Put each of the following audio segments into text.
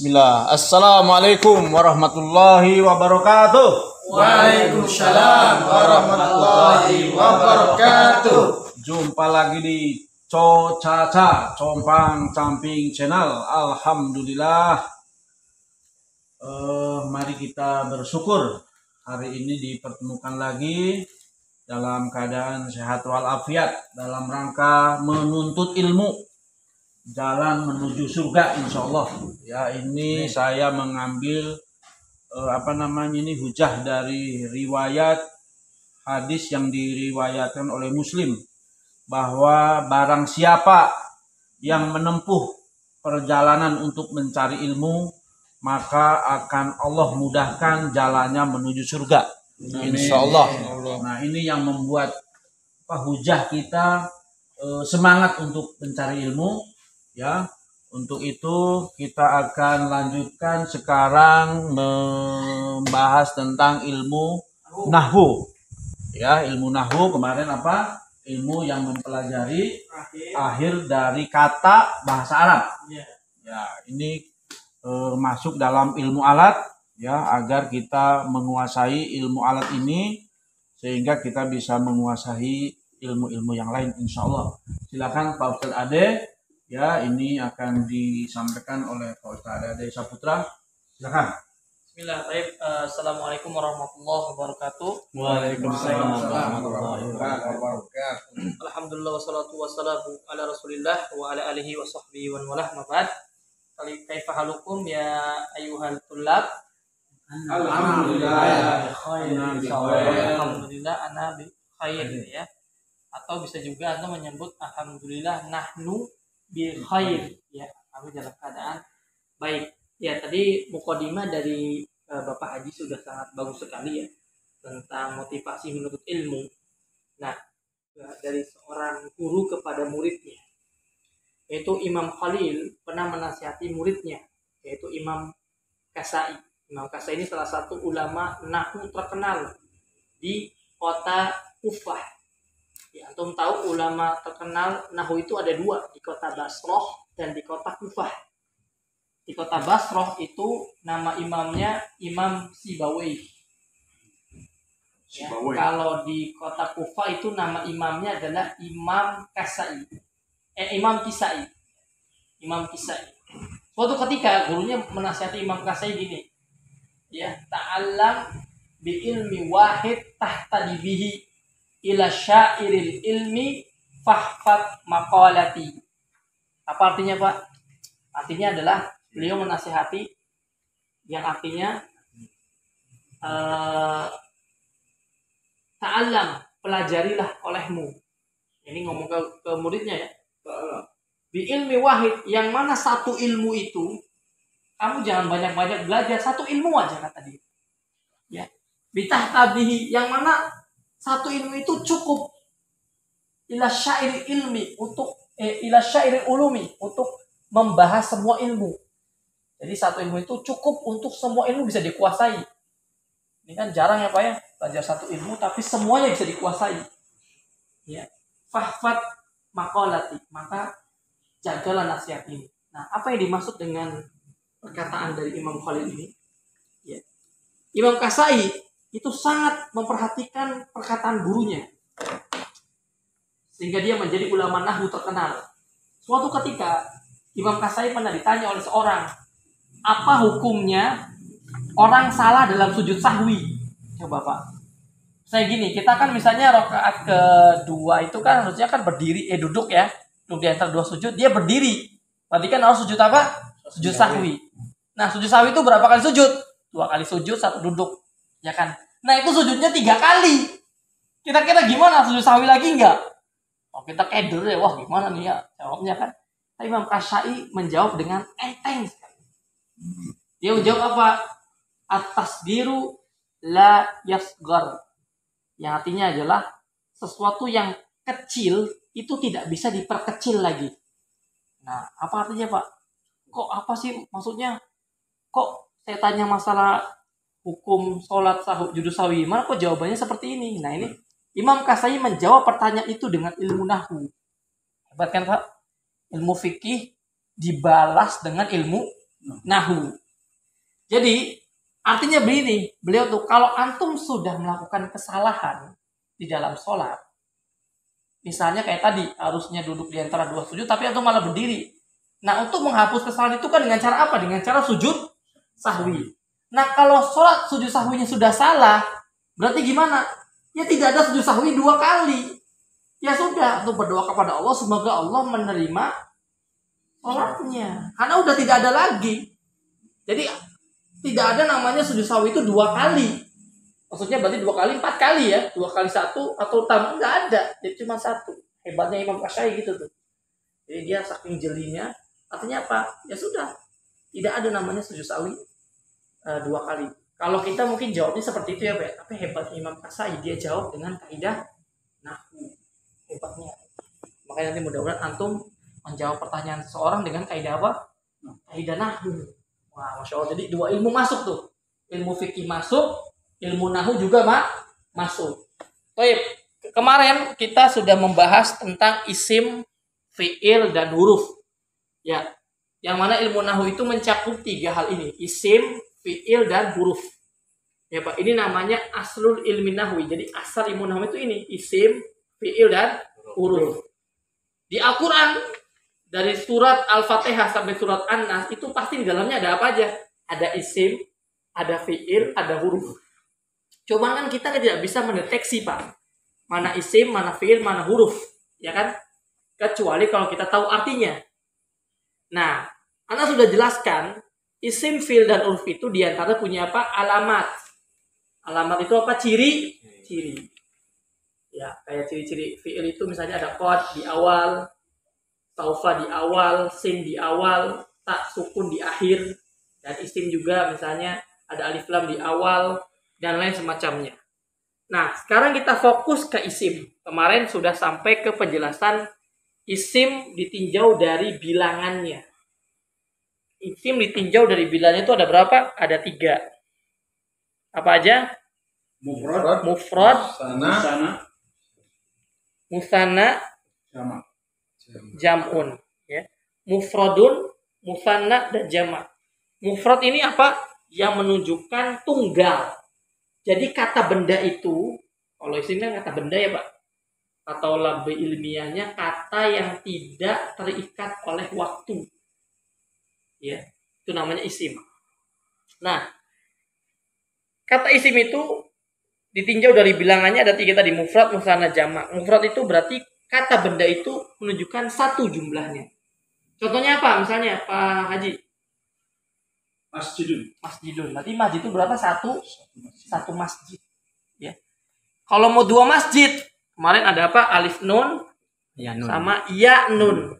Bismillah. Assalamualaikum warahmatullahi wabarakatuh. Waalaikumsalam warahmatullahi wabarakatuh. Jumpa lagi di Caca Compang Camping Channel. Alhamdulillah. Mari kita bersyukur hari ini dipertemukan lagi dalam keadaan sehat walafiat dalam rangka menuntut ilmu. Jalan menuju surga insya Allah. Ya, ini saya mengambil hujah dari riwayat hadis yang diriwayatkan oleh Muslim bahwa barang siapa yang menempuh perjalanan untuk mencari ilmu, maka akan Allah mudahkan jalannya menuju surga. Insya Allah. Nah, ini yang membuat hujah kita semangat untuk mencari ilmu. Ya, untuk itu kita akan lanjutkan sekarang membahas tentang ilmu nahwu. Ya, ilmu nahwu kemarin apa? Ilmu yang mempelajari akhir dari kata bahasa Arab. Ya, ini masuk dalam ilmu alat ya, agar kita menguasai ilmu alat ini sehingga kita bisa menguasai ilmu-ilmu yang lain insya Allah. Silakan Pak Ustadz Ade. Ya, ini akan disampaikan oleh Pak Ustadz Ade Saputra. Silakan. Bismillahirrahmanirrahim. Assalamualaikum warahmatullahi wabarakatuh. Waalaikumsalam warahmatullahi wabarakatuh. Alhamdulillah wassalatu wassalamu ala Rasulillah wa ala alihi wa sahbihi wa walah mabad. Kaifa halukum ya ayyuhal tullab? Alhamdulillah. Alhamdulillah ana bi khair ya. Atau bisa juga Anda menyebut alhamdulillah nahnu bi khair ya, kami dalam keadaan baik. Ya, tadi mukadimah dari Bapak Haji sudah sangat bagus sekali ya tentang motivasi menuntut ilmu. Nah, dari seorang guru kepada muridnya, yaitu Imam Khalil pernah menasihati muridnya, yaitu Imam Kasai. Imam Kasai ini salah satu ulama nahwu terkenal di kota Kufah. Ya, antum tahu ulama terkenal nahwu itu ada dua, di kota Basroh dan di kota Kufah. Di kota Basroh itu nama imamnya Imam Sibawayh. Ya, kalau di kota Kufah itu nama imamnya adalah Imam Kasai. Imam Kisai. Imam Kisai. Suatu ketika gurunya menasihati Imam Kasai gini. Ya, ta'allam bi ilmi wahid tahtadi bihi ila syairil ilmi fahfat maqalati. Apa artinya, Pak? Artinya adalah beliau menasihati yang artinya ta'allam, pelajarilah olehmu. Ini ngomong ke muridnya ya. Bi ilmi wahid, yang mana satu ilmu itu kamu jangan banyak-banyak belajar, satu ilmu aja kata dia. Ya. Bitahtabihi, yang mana satu ilmu itu cukup ila syairil ilmi, untuk ila syairil ulumi, untuk membahas semua ilmu. Jadi satu ilmu itu cukup untuk semua ilmu bisa dikuasai. Ini kan jarang ya Pak ya, belajar satu ilmu tapi semuanya bisa dikuasai. Ya. Fahfat maqalati, maka jagalah nasihat ini. Nah, apa yang dimaksud dengan perkataan dari Imam Khalil ini? Ya. Imam Kasai itu sangat memperhatikan perkataan gurunya sehingga dia menjadi ulama nahwu terkenal. Suatu ketika Imam Kasai pernah ditanya oleh seorang, apa hukumnya orang salah dalam sujud sahwi? Coba Pak, saya gini, kita kan misalnya rakaat kedua itu kan harusnya kan berdiri, duduk ya, duduk di antara dua sujud, dia berdiri. Berarti kan harus sujud apa? Sujud sahwi. Nah, sujud sahwi itu berapa kali sujud? 2 kali sujud, 1 duduk. Ya kan? Nah, itu sujudnya 3 kali. Kira-kira gimana? Sujud sahwi lagi enggak? Oh, kita keder ya. Wah, gimana nih ya? Jawabnya kan. Imam Kasai menjawab dengan enteng sekali. Dia menjawab apa? At-tasgiru la yasgar. Yang artinya adalah sesuatu yang kecil itu tidak bisa diperkecil lagi. Nah, apa artinya, Pak? Kok apa sih maksudnya? Kok saya tanya masalah hukum sholat sujud sahwi, mana kok jawabannya seperti ini? Nah, ini Imam Kasai menjawab pertanyaan itu dengan ilmu nahwu. Hebat kan Pak? Ilmu fikih dibalas dengan ilmu nahu. Jadi artinya begini, beliau tuh kalau antum sudah melakukan kesalahan di dalam sholat, misalnya kayak tadi harusnya duduk di antara dua sujud, tapi antum malah berdiri. Nah, untuk menghapus kesalahan itu kan dengan cara apa? Dengan cara sujud sahwi. Nah, kalau sholat sujud sahwinya sudah salah, berarti gimana? Ya tidak ada sujud sahwi 2 kali. Ya sudah, untuk berdoa kepada Allah semoga Allah menerima sholatnya. Karena udah tidak ada lagi. Jadi tidak ada namanya sujud sahwi itu 2 kali. Maksudnya berarti 2 kali 4 kali ya. 2 kali 1 atau tambah, nggak ada. Jadi cuma 1. Hebatnya Imam Qasyai gitu tuh. Jadi dia saking jelinya. Artinya apa? Ya sudah. Tidak ada namanya sujud sahwi 2 kali. Kalau kita mungkin jawabnya seperti itu ya Pak. Tapi hebatnya Imam Qasyai, dia jawab dengan kaidah nahwu. Hebatnya. Makanya nanti mudah-mudahan antum menjawab pertanyaan seseorang dengan kaidah apa? Kaidah nahwu. Wah, Masya Allah. Jadi 2 ilmu masuk tuh. Ilmu fikih masuk, ilmu nahwu juga masuk. Baik, kemarin kita sudah membahas tentang isim, fi'il, dan huruf. Ya, yang mana ilmu nahwu itu mencakup 3 hal ini. Isim, fi'il, dan huruf. Ya Pak, ini namanya aslul ilmi nahwi. Jadi asal ilmu nahwu itu ini. Isim, fi'il, dan huruf. Di Al-Quran, dari surat Al-Fatihah sampai surat An-Nas itu pasti di dalamnya ada apa aja? Ada isim, ada fi'il, ada huruf. Cuma kan kita tidak bisa mendeteksi Pak. Mana isim, mana fi'il, mana huruf. Ya kan? Kecuali kalau kita tahu artinya. Nah, Anda sudah jelaskan isim, fi'il, dan huruf itu diantara punya apa? Alamat. Alamat itu apa? Ciri. Ya, kayak ciri-ciri fi'il itu misalnya ada qad di awal, taufa di awal, sin di awal, tak sukun di akhir, dan isim juga misalnya ada alif lam di awal, dan lain semacamnya. Nah, sekarang kita fokus ke isim. Kemarin sudah sampai ke penjelasan isim ditinjau dari bilangannya. Isim ditinjau dari bilangannya itu ada berapa? Ada 3. Apa aja? Mufrad, musanna, jam'un, ya. Mufradun, musanna, dan jamak. Mufrad ini apa? Yang menunjukkan tunggal. Jadi kata benda itu, kalau isimnya kata benda ya Pak, atau lebih ilmiahnya kata yang tidak terikat oleh waktu. Ya, itu namanya isim. Nah, kata isim itu ditinjau dari bilangannya ada 3 tadi, mufrad, musanna, jamak. Mufrad itu berarti kata benda itu menunjukkan 1 jumlahnya. Contohnya apa? Misalnya Pak Haji. Masjidun. Berarti masjid itu berapa? 1 masjid. Ya. Kalau mau 2 masjid, kemarin ada apa? Alif nun, ya, nun. Sama ya nun.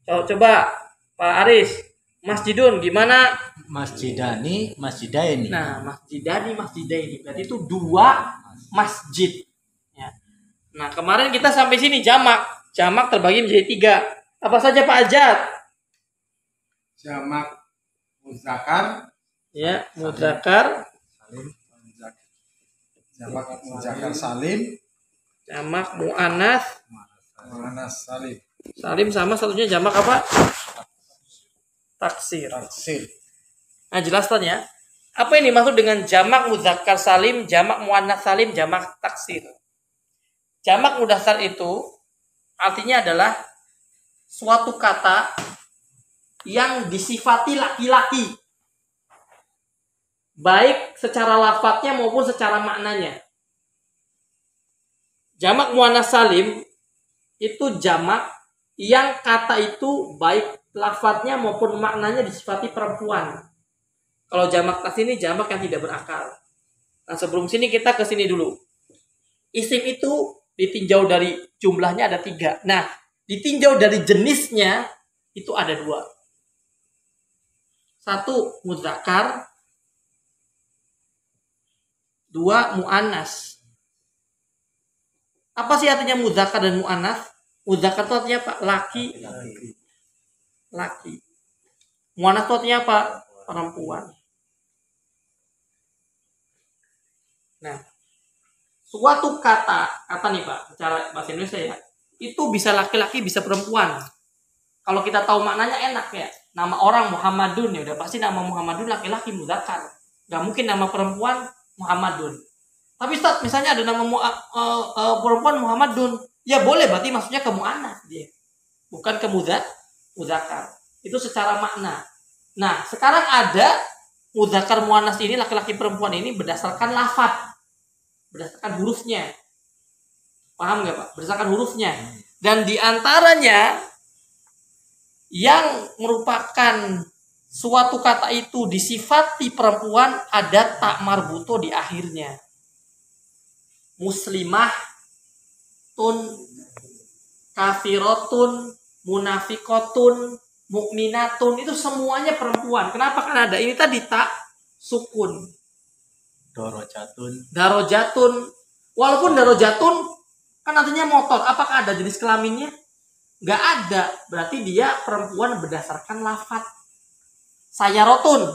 Coba Pak Aris, masjidun gimana? Masjidani, masjidaini. Nah, masjidaini. Berarti itu 2 masjid. Ya. Nah, kemarin kita sampai sini jamak. Jamak terbagi menjadi 3. Apa saja Pak Ajat? Jamak muzakkar. Ya, muzakkar. Jamak muzakkar salim. Jamak muannats. Muannats salim. Salim sama satunya jamak apa? Taksir. Nah, jelaskan ya. Apa ini maksud dengan jamak muzakkar salim, jamak muannats salim, jamak taksir? Jamak muzakkar itu artinya adalah suatu kata yang disifati laki-laki, baik secara lafadznya maupun secara maknanya. Jamak muannats salim itu jamak yang kata itu baik lafadznya maupun maknanya disifati perempuan. Kalau jamak taksir ini jamak yang tidak berakal. Nah, sebelum sini kita ke sini dulu. Isim itu ditinjau dari jumlahnya ada 3. Nah, ditinjau dari jenisnya itu ada 2. 1 muzakkar, 2 muannas. Apa sih artinya muzakkar dan muannas? Muzakkar itu artinya apa? Laki. Muannas itu artinya apa? Perempuan. Nah, suatu kata nih Pak, secara bahasa Indonesia ya, itu bisa laki-laki, bisa perempuan. Kalau kita tahu maknanya enak ya. nama orang Muhammadun, ya udah pasti nama Muhammadun laki-laki muzakkar. Gak mungkin nama perempuan Muhammadun. Tapi Ustaz, misalnya ada nama perempuan Muhammadun, ya boleh, berarti maksudnya ke muannats dia. Bukan ke muzakkar. Itu secara makna. Nah, sekarang ada muzakkar muannats ini, laki-laki perempuan ini berdasarkan lafaz. Berdasarkan hurufnya. Paham nggak Pak? Berdasarkan hurufnya. Dan di antaranya yang merupakan suatu kata itu disifati perempuan ada tak marbuto di akhirnya. Muslimah tun, kafirotun, munafikotun, mukminatun, itu semuanya perempuan. Kenapa? Karena ada ini tadi tak sukun. Darojatun. Walaupun darojatun kan artinya motor. Apakah ada jenis kelaminnya? Gak ada. Berarti dia perempuan berdasarkan lafaz. Sayarotun.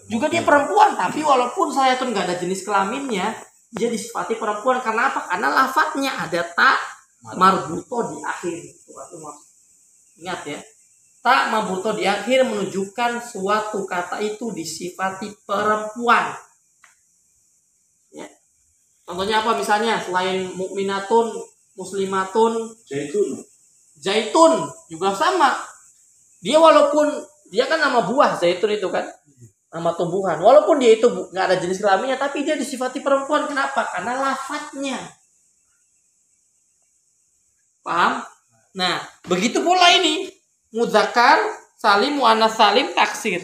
Juga dia perempuan. Tapi walaupun sayarotun gak ada jenis kelaminnya, dia disifati perempuan. Karena apa? Karena lafaznya ada tak marbuto di akhir. Ingat ya. Tak marbuto di akhir menunjukkan suatu kata itu disifati perempuan. Ya. Contohnya apa misalnya? Selain mukminatun, muslimatun, zaitun juga sama. Dia walaupun dia kan nama buah zaitun itu kan, nama tumbuhan. Walaupun dia itu nggak ada jenis kelaminnya, tapi dia disifati perempuan. Kenapa? Karena lafadznya. Paham? Nah, begitu pula ini muzakkar salim, muannats salim, taksir.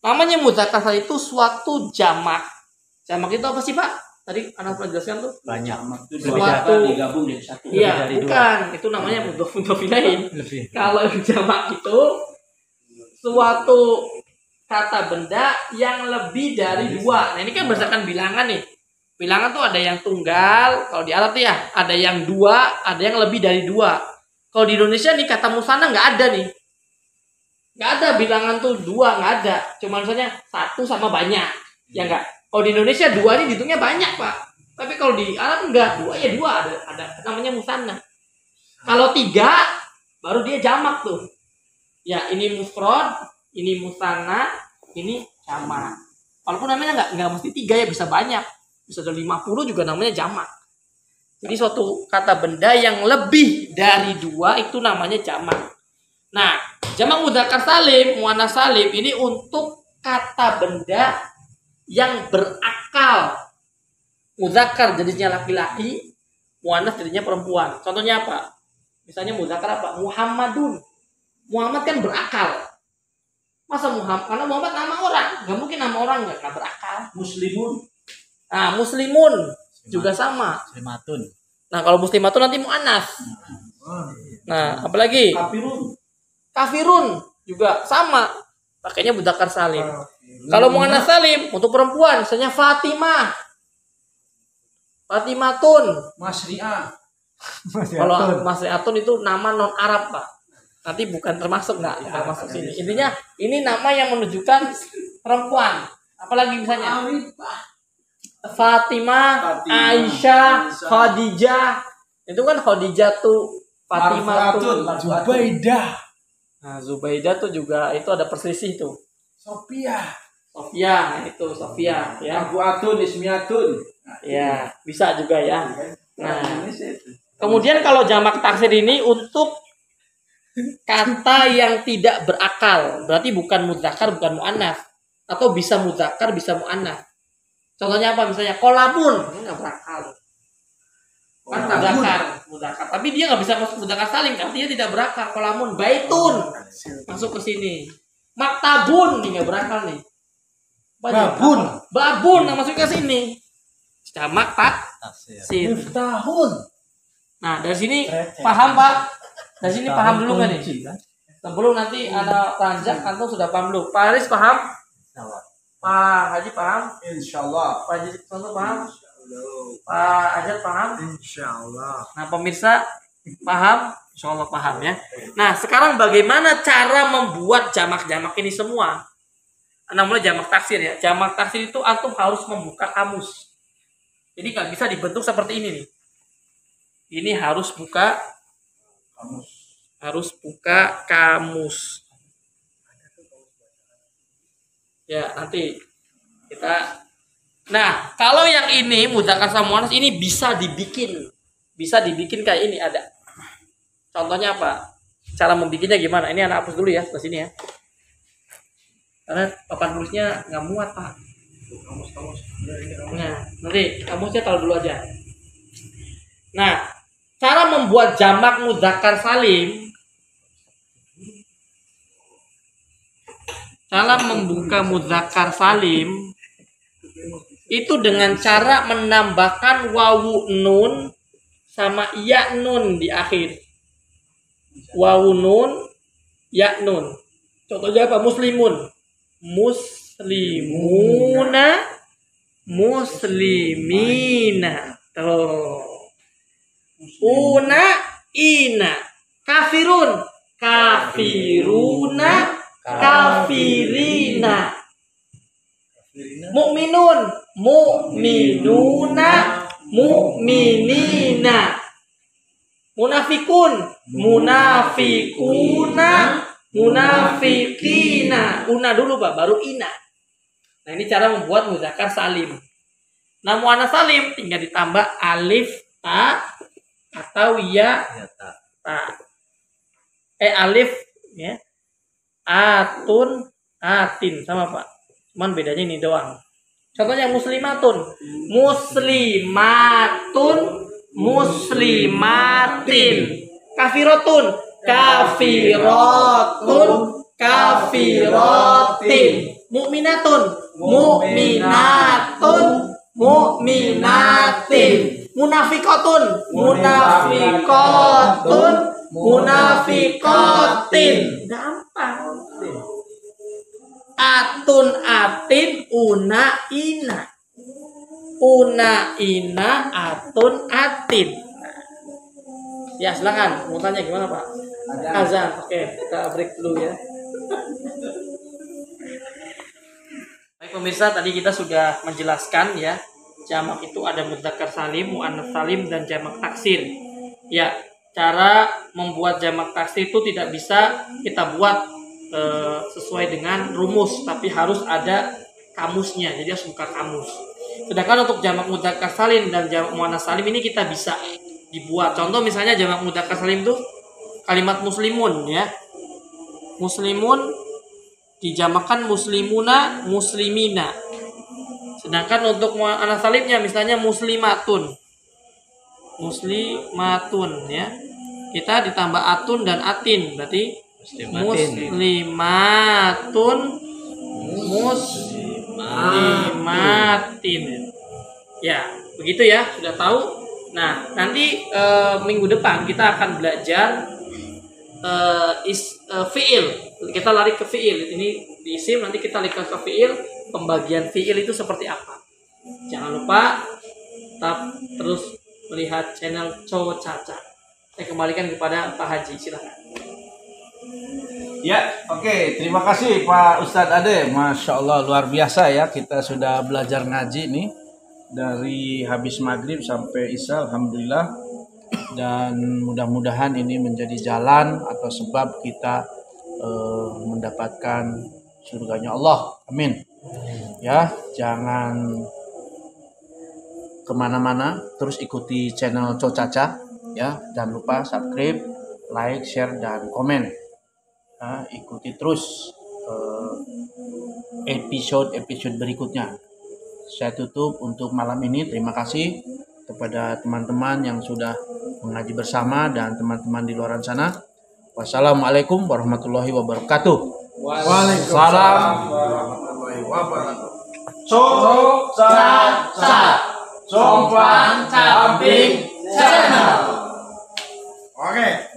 Namanya muzakkar salim itu suatu jamak. Jamak itu apa sih Pak? Tadi anak pernah jelaskan tuh banyak. Suatu digabung jadi satu. Iya, bukan. Itu namanya mudhof ilaih. Kalau jamak itu suatu kata benda yang lebih dari dua. Nah, ini kan berdasarkan bilangan nih. Bilangan tuh ada yang tunggal, kalau di Arab tuh ya, ada yang dua, ada yang lebih dari dua. Kalau di Indonesia nih kata musana nggak ada nih. Nggak ada bilangan tuh dua, nggak ada. Cuma misalnya satu sama banyak. Ya enggak. Kalau di Indonesia dua ini dihitungnya banyak Pak. Tapi kalau di Arab enggak, dua ya dua, ada namanya musanna. Kalau tiga baru dia jamak tuh. Ya ini mufrad, ini musanna, ini jamak. Walaupun namanya enggak mesti tiga ya, bisa banyak. Bisa ada 50 juga namanya jamak. Jadi suatu kata benda yang lebih dari dua itu namanya jamak. Nah, jamak mudzakkar salim, muannats salim ini untuk kata benda yang berakal. Muzakkar jenisnya laki-laki, muannats jenisnya perempuan. Contohnya apa? Misalnya muzakkar apa? Muhammadun. Muhammad kan berakal. Masa Muhammad? Karena Muhammad nama orang. Gak mungkin nama orang gak berakal. Muslimun. Nah, muslimun juga sama. Muslimatun. Nah, kalau muslimatun nanti muannats. Nah, apalagi? Kafirun juga sama. Pakainya muzakkar salim. Kalau muannats salim untuk perempuan, misalnya Fatimah, Fatimatun, Masriah. Kalau Masriatun itu nama non Arab Pak. Nanti bukan termasuk nggak termasuk sini. Intinya ini nama yang menunjukkan perempuan. Apalagi misalnya Fatimah, Aisyah, Khadijah. Itu kan Khadijah tuh Fatimah tuh Zubaidah. Nah, Zubaidah tuh juga itu ada perselisih tuh. Sophia. Sofia, itu Sofia ya. Abuatun, Ismiatun. Ya, bisa juga ya. Nah, kemudian kalau jamak taksir ini untuk kata yang tidak berakal, berarti bukan muzakkar, bukan muannats, atau bisa muzakkar, bisa muannats. Contohnya apa? Misalnya kolabun, ini nggak berakal. Kan muzakkar, tapi dia nggak bisa masuk muzakkar saling, karena dia tidak berakal. Kolamun, baitun masuk ke sini. Maktabun, ini nggak berakal nih. Babun yang masuk ke sini. Jamak taksir. Miftahun. Nah, dari sini paham Pak? Dari sini paham dulu nggak nih? Sebelum nanti ada tanjak, atau sudah paham dulu? Pak Haris paham? Pak Haji paham? Insyaallah. Pak Haji Contoh paham? Pak Ajat paham? Insyaallah. Nah, pemirsa paham? Insyaallah paham ya. Nah, sekarang bagaimana cara membuat jamak-jamak ini semua? Namanya jamak taksir ya. Jamak taksir itu antum harus membuka kamus. Jadi nggak bisa dibentuk seperti ini nih. Ini harus buka kamus. Harus buka kamus. Ya, nanti kita. Nah, kalau yang ini mudzakkar sama muannats ini bisa dibikin. Bisa dibikin kayak ini ada. Contohnya apa? Cara membikinnya gimana? Ini anak hapus dulu ya, ke sini ya. Karena papan tulisnya nggak muat, Pak. Nah, nanti kamusnya taruh dulu aja. Nah, cara membuat jamak mudzakkar salim. Cara membuka mudzakkar salim itu dengan cara menambahkan wawu nun sama ya nun di akhir. Wawu nun, ya nun. Contohnya apa? Muslimun. Muslimuna, muslimina. Tuh. Una, ina. Kafirun, kafiruna, kafirina. Mukminun, mukminuna, mukminina. Munafikun, munafikuna, munafikina. Una dulu Pak, baru ina. Nah ini cara membuat mudzakkar salim. Nah muannats salim tinggal ditambah alif, ta, atau ya, ta. Alif, ya. Atun, atin, sama Pak. Cuman bedanya ini doang. Contohnya muslimatun, muslimatun, muslimatin. Kafiratun, kafiratun, kafiratin. Mukminatun, mukminatun, mukminatin. Munafikatun, munafikatun, munafikatin. Gampang. Atun, atin, una, ina. Una, ina, atun, atin. Ya silakan, mau tanya gimana Pak? Azan. Oke, kita break dulu ya. Baik pemirsa, tadi kita sudah menjelaskan ya, jamak itu ada mudzakkar salim, muannats salim, dan jamak taksir. Ya, cara membuat jamak taksir itu tidak bisa kita buat sesuai dengan rumus, tapi harus ada kamusnya. Jadi harus buka kamus. Sedangkan untuk jamak mudzakkar salim dan jamak muannats salim ini kita bisa dibuat. Contoh misalnya jamak mudzakkar salim itu kalimat muslimun ya. Muslimun dijamakkan muslimuna, muslimina. Sedangkan untuk muannats salimnya misalnya muslimatun. Muslimatun ya. Kita ditambah atun dan atin, berarti muslimatun, muslimatin. Ya, begitu ya, sudah tahu. Nah, nanti minggu depan kita akan belajar fiil. Kita lari ke fiil. Ini di isim, nanti kita lari ke fiil. Pembagian fiil itu seperti apa? Jangan lupa tetap terus melihat channel Cowo Caca. Saya kembalikan kepada Pak Haji, silakan. Ya, oke. Terima kasih Pak Ustadz Ade. Masya Allah, luar biasa ya. Kita sudah belajar ngaji nih. Dari habis maghrib sampai isya, alhamdulillah. Dan mudah-mudahan ini menjadi jalan atau sebab kita mendapatkan surganya Allah. Amin. Ya, jangan kemana-mana. Terus ikuti channel Cowo Caca. Ya, jangan lupa subscribe, like, share, dan komen. Nah, ikuti terus episode berikutnya. Saya tutup untuk malam ini. Terima kasih kepada teman-teman yang sudah mengaji bersama dan teman-teman di luar sana. Wassalamualaikum warahmatullahi wabarakatuh. Waalaikumsalam warahmatullahi wabarakatuh. Cowo Caca, Compang Camping Channel. Oke.